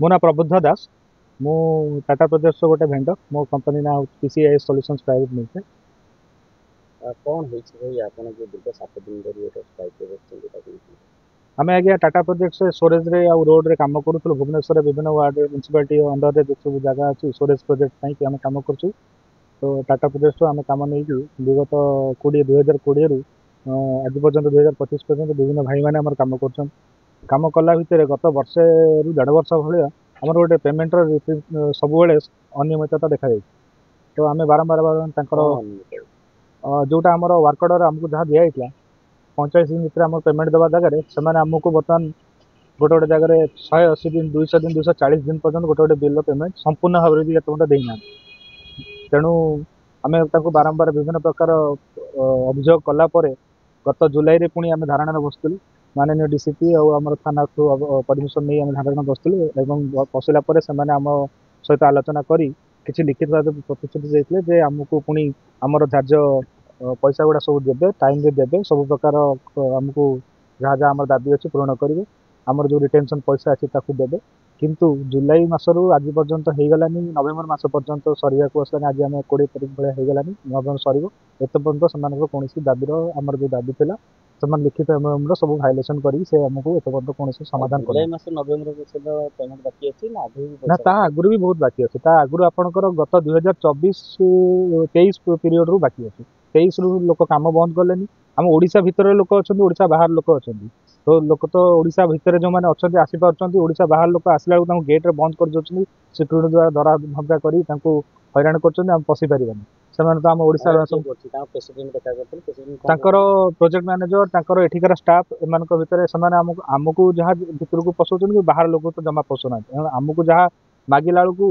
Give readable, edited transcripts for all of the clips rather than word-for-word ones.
मो ना प्रबुद्ध दास। मु टाटा प्रोजेक्ट्स गोटे भेंडर। मो कंपनी ना पीसीआई सॉल्यूशंस प्राइवेट लिमिटेड। कौन होइछि भाई आपण जो दीर्घ 7 दिन धरि एटा स्ट्राइक करछन ताकि आम आज्ञा टाटा प्रोजेक्ट्स स्टोरेज रे आ रोड रे काम करूँ भुवनेश्वर विभिन्न वार्ड म्यूनिसिपालिटी अंडर रे जो सब जगह अच्छी स्टोरेज प्रोजेक्ट आम कम कर। तो टाटा प्रोजेक्ट्स आम कम नहीं विगत 2020 रु आज पर्यंत 2025 पर्यंत विभिन्न भाई मैंने आम कम कर कम कला भितर गत वर्षे रु 1.5 वर्ष भाया आमर गोटे पेमेंट सब अनियमितता देखा जाए। तो आम बारंबार जोटा आम वर्क अर्डर आमको जहाँ दिखाई 45 दिन भितर आम पेमेंट देवा जगह से आमको बर्तमान गोटे गोटे जगह 180 दिन 200 दिन 240 दिन पर्यटन गोटे गोटे बिल पेमेंट संपूर्ण भाव में एत देना। तेणु आम बारंबार विभिन्न प्रकार अभियोग कलापर गत जुलाई रे पुणी आम धारणा बसलु माननीय डीसीपी और थाना परमिशन नहीं आम धारणा बसलु बसला आम सहित आलोचना करी किसी लिखित भाव प्रतिश्रुति देते आमको पुणी आमर धार्य पैसा गुड़ा सब देवे टाइम रे देवे सब प्रकार आमको जहाँ जहाँ आम दाबी अच्छी पूरण करेंगे आमर जो रिटेंशन पैसा अच्छी देवे किंतु जुलाई मासरू आज पर्यंत हो गलानी नवेम्बर मास पर्यंत सरिया आसलानी आज आम 20 तारीख भाया हो गलानी नवेम्बर सर एत पर्यंत से कौन दाबीर आमर जो दाबी था से लिखित एमओ सब भाइलेसन करी से आमको एत पर्यंत कौन समाधान जुलाई मास नवेम्बर मासर पेमेंट बाकी अछि ना ना ता आगुरी भी बहुत बाकी अच्छे ता आगुरी आपंकर गत 2024-23 पीरियड रु बाकी अच्छे 23 रु लोक काम बंद कले आम ओडिशा भितर लोक अच्छा ओडिशा बाहर लोक अच्छा तो लोक तो ओडिशा भितर जो मैंने अच्छा आसी पार्टी ओडिशा बाहर लोक आसला गेट रे बंद कर दौरान सिक्यूरीटी द्वारा दरा धमका करी हैरान कर पशि पारानी से तो आम ओडिशा प्रोजेक्ट मैनेजर एठिकार स्टाफ एम भितर आमको जहाँ भितर को पशाउन कि बाहर लोग तो जमा पशुना आमको जहाँ मागिला बेलू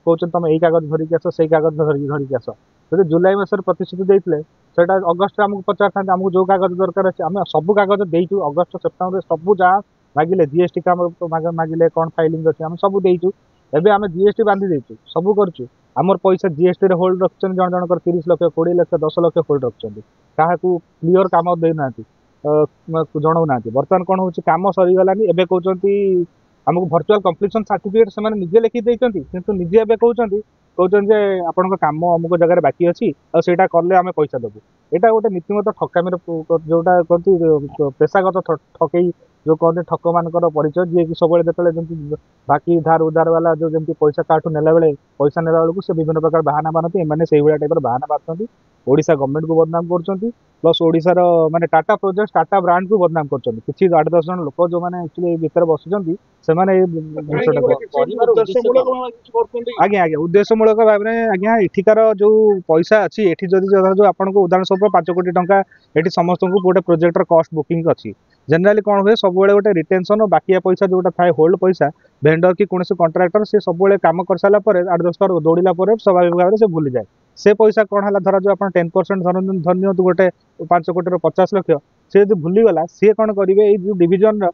कहते तुम यही कागज धरिकी आस से कागज धरिकी आस जो जुलाई मसर प्रतिश्रुति देते से अगस्ट आमको पचार था आमको जो कागज दरकार अच्छे आम सब कागज देचु अगस्ट सेप्टेम्बर सब जहाँ मागिले जीएसटी काम मागिले कौन फाइलिंग अच्छे आम सब देचु एवं आम जीएसटी बांधी देचु सब करूँ आमर पैसा जीएसटी होल्ड रखते जन जनकर 30 लाख 20 लाख 10 लाख होल्ड रखते क्या क्लीयर कम देना जनाऊना बर्तमान कौन हो कम सरीगलानी एवं कहते आमको भर्चुआल कंप्लीशन सर्टिफिकेट से मैंने लिखि देते किंतु निजे एवं कहते आपण कम अमुक जगह बाकी अच्छी आईटा कले आम पैसा देवु यहाँ गोटे नीतिमत ठकामी जोटा कहती पेशागत ठकई जो कहते ठक मानकर परिचय जी कि सब जो बाकी धार उधार वाला जो जमी पैसा काठू नेला बेले पैसा नेला बेलू से विभिन्न प्रकार बाहाना मानती एम से टाइप बाहाना मारती ओडिशा गवर्नमेंट को बदनाम कर प्लस ओडिशार माने टाटा प्रोजेक्ट टाटा ब्रांड को बदनाम कर किसी 8-10 जन लोक जो मैंने एक्चुअली भीतर बसुँच से आज्ञा आज्ञा उद्देश्यमूलक भाव में आज्ञा एठिकार जो पैसा अच्छी एठी जदि जो आपको उदाहरण स्वरूप 5 कोटी टंका एठी समस्त को गोटे प्रोजेक्टर कॉस्ट बुकिंग अच्छी जनराली कौन हुए सब गोटे रिटेंशन और बाकी पैसा जोटा थाए होल्ड पैसा भेंडर कि कौन कंट्राक्टर से सब कम कर सारा 8-10 बार दौड़ा स्वाभाविक भाव में से भूली जाए से पैसा कौन है धर जो आप 10% धरनी गोटे 5 कोटी 50 लक्ष सी जो भूलीगला सी कौन करेंगे ये डिविजन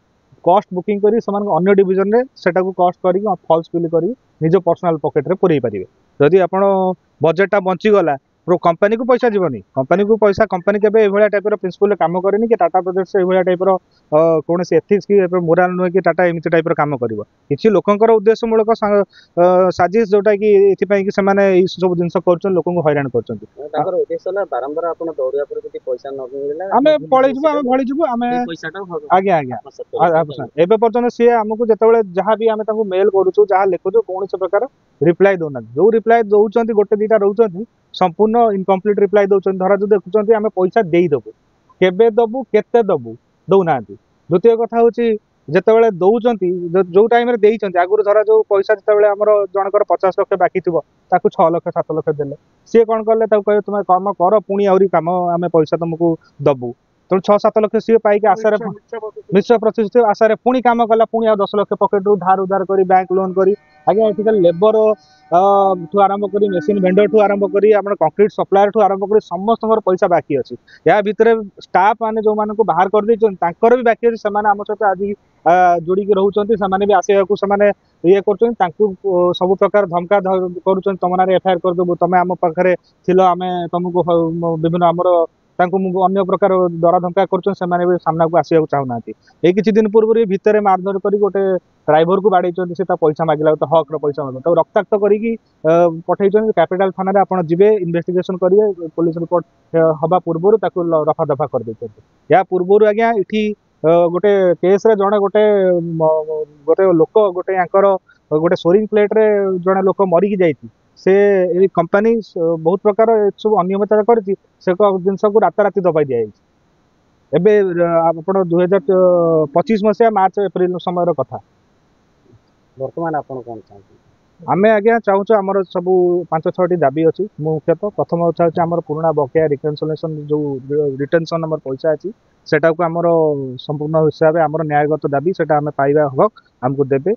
कॉस्ट बुकिंग करी अन्य डिविजन रे सेटा को कॉस्ट करी फॉल्स बिल करी निज पर्सनल पॉकेट रे पुरई पारिबे जदि आपण बजेटटा बंचीगला कंपनी को पैसा जीवनी कंपनी को पैसा कंपनी के टाइप प्रिंसिपल काम करेनि कि टाटा प्रोजेक्ट्स टाइप कौन एथिक्स कि मोराल नुहे कि टाटा एमती टाइप काम कर किसी लोकंर उद्देश्यमूलक साजिश जोटा कि ये सब जिन कर लोक हैरान कर आज्ञा आज्ञा एवं पर्यटन सी आमको जिते जहाँ भी आम मेल करूँ जहाँ लिखुचु कौन प्रकार रिप्लाई दौना जो रिप्लाई दौरान गोटे 2टा रोच संपूर्ण इनकम्प्लीट रिप्लाई दौरान धरा जो देखुं आम पैसा देदेबू केबे दबू केते दबू दौना द्वितीय कथा हूँ जिते दौरान जो टाइम आगुरी धरा जो पैसा जिते आम जनकर 50 लक्ष बाकी थी 6 लक्ष 7 लक्ष देले सी कौन कले कहे तुम कम कर पुणी आहरी कम आम पैसा तुमको दबू तेणु 6-7 लक्ष सी पाई आशार मिश्र प्रतिश्रुति आशार पुणी कम कला पुणी 10 लक्ष पकेट रू धार उधार कर बैंक लोन कर आज्ञा एठिका लेबर ठू आरंभ कर मेसीन भेंडर ठू आरंभ कर कंक्रीट सप्लायर ठू आरंभ कर समस्त पैसा बाकी अच्छी या भितर स्टाफ मैंने जो मान को बाहर कर भी बाकी अच्छे से आम सहित आज जोड़ी रोचे से भी आसवाक ये कर सब प्रकार धमका कर तुम ना एफआईआर करदेबू तुम आम पाखे थिल आम तुमको विभिन्न आमर अन्य प्रकार डरा धमका कर सामना को आसवाक चाहूना ये किसी दिन पूर्व भितर मारधर कर गोटे ड्राइवर को बाड़े से पैसा मागिला तो हक पैसा माग रक्ताक्त करी पठे कैपिटाल थाना आप जी इन्वेस्टिगेशन करेंगे पुलिस रिपोर्ट हवा पूर्व रफा दफा कर दे या पूर्व आज्ञा ये गोटे केस रे जड़े गोटे गोटे लोक गोटे गोटे सोरिंग प्लेट रे जड़े लोक मरिकी जाइए से कंपनी बहुत प्रकार सब अनियमितता कर जिनस को राताराति दबाई दि जाए आप 2025 मसीहा मार्च एप्रिल समय कथा बर्तमान आप कौन चाहते आमे आज्ञा चाहूँ आमर सब 5-6टी दाबी अच्छी मुख्यतः प्रथम चाहूँ आम पुराना बकेया रिकनसलेसन जो रिटेंशन आम पैसा अच्छी सेटा को आमर संपूर्ण हिसाब से आमर न्यायगत दाबी सेटा आम पाइबा हक आमको देबे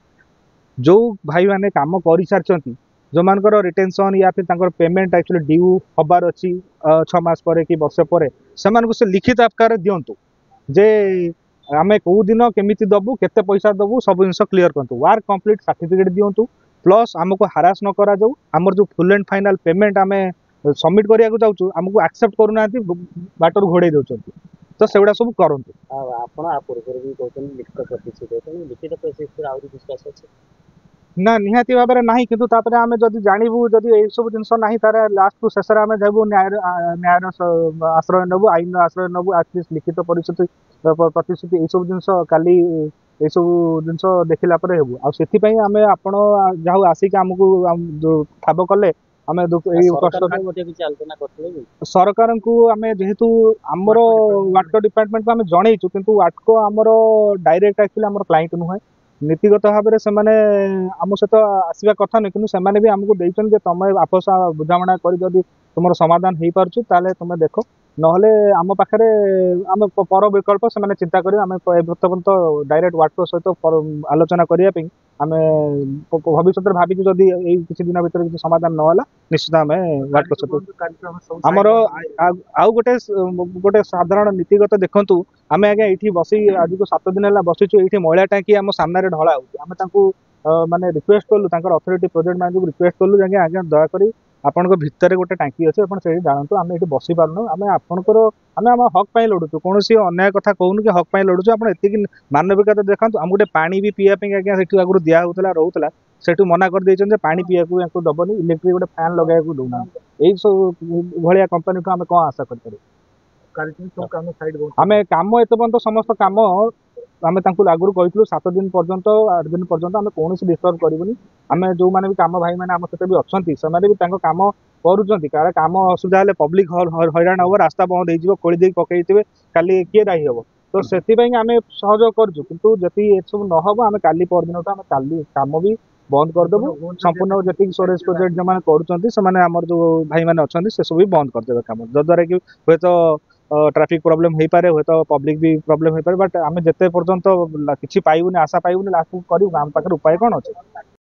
जो भाई मैंने काम कर सारी जो मानकर रिटेंशन या फिर पेमेंट एक्चुअली ड्यू हबार अच्छी 6 मास पर कि वर्ष पर से लिखित आकार दिंतु जे आम कौ दिन केमी दबू केते पैसा दबू सब जिन क्लीयर करूँ वार्क कंप्लीट सर्टिफिकेट दिंतु प्लस आमको हारास न करा जाऊ आमर जो फुल एंड फाइनाल पेमेंट आम सबमिट करने चाहूँ आमको एक्सेप्ट करूना बाटर घोड़े दौरान तो सेगुड़ा सब करूँ पूर्व भी कहते लिखित प्रतिश्रुति लिखित प्रतिश्रुति आहरी विश्वास अच्छे ना निहाती भाव में ना किंतु तापरे आमे जदि जानबू जदि यही सब जिनस ना तार लास्ट को शेष आम जाबू न्याय आश्रय नबू आईन आश्रय नबू आटलिस्ट लिखित प्रतिश्रुति यही सब जिनस काली ये सब जिनस देखला पर हेबू आ सेति पई आमे आपण जाऊ आसिक हमकु ठाब कले आमे सरकार को आमे जेहेतु आमर वाटको डिपार्टमेंट को आमे जणैछु किंतु वाटको आमर डायरेक्ट एक्चुअली आमर क्लाइंट नुहे नीतिगत भाव में सेमाने आम सहित आसवा कथा नहीं कि सेमाने भी आमको देते तुम आपस बुझाणा कर तुम समाधान हो पार्छ ताले तुम देख नहले आम पाखे आम पर विकल्प से चिंता कर बर्तमान डायरेक्ट वाटको सहित आलोचना करने आम भविष्य भाविक जदि किसी दिन भर किसी समाधान ना निश्चित आम वाटको सहित आमर आउ गोटे गोटे साधारण नीतिगत देखु आम आज्ञा ये बसी आज को 7 दिन है बसीचु ये महिला टाँकी आम सामने ढला हो माने रिक्वेस्ट कलु अथॉरिटी प्रोजेक्ट मैनेजर को रिक्वेस्ट कलु जाके आज्ञा दयाकोरी आपण भितर गोटे टाँकी अच्छे आप जानतु आम ये बसी पार्न आम आपंकर आम आम हक पाई लड़ुचु कौन अन्याय कथा कहूनु कि हक पाई लड़ुचु आप एति मानविकता देखा आम गोटे पानी भी पीवाई आज्ञा से आगुरी दिया होता रोला से मना कर देते पानी पीवा को दबनी इलेक्ट्रिक गोटे फैन लगे दूना यही सब भाया कंपनी को आम कौन आशा कर आम कम एत पर्यटन समस्त कम आम आगुरी कहूँ 7 दिन पर्यंत 8 दिन पर्यंत आम कौन डिस्टर्ब करूनी आम जो मैंने भी कम भाई मैंने आम सहित भी अच्छा से भी कम करुँच काले कम असुविधा है पब्लिक हईराण हम रास्ता बंद हो खोली दे पकई काली किए दायी हम तो से आम सहयोग करूँ कितु जी ये सब नहब आम काली परदिन आम काली कम भी बंद करदेबू संपूर्ण जी स्टोरेज प्रोजेक्ट जो मैंने करुँच जो भाई मैंने अच्छा से सब भी बंद करदे कम जद्वारा कि हे तो ट्रैफिक प्रॉब्लम हो पारे हे तो पब्लिक भी प्रॉब्लम हो पारे बट आम जिते पर्यंत किसी पाइबुनि आशा पाइबुनि लास्ट करूँ आम पाखे उपाय कौन अच्छे।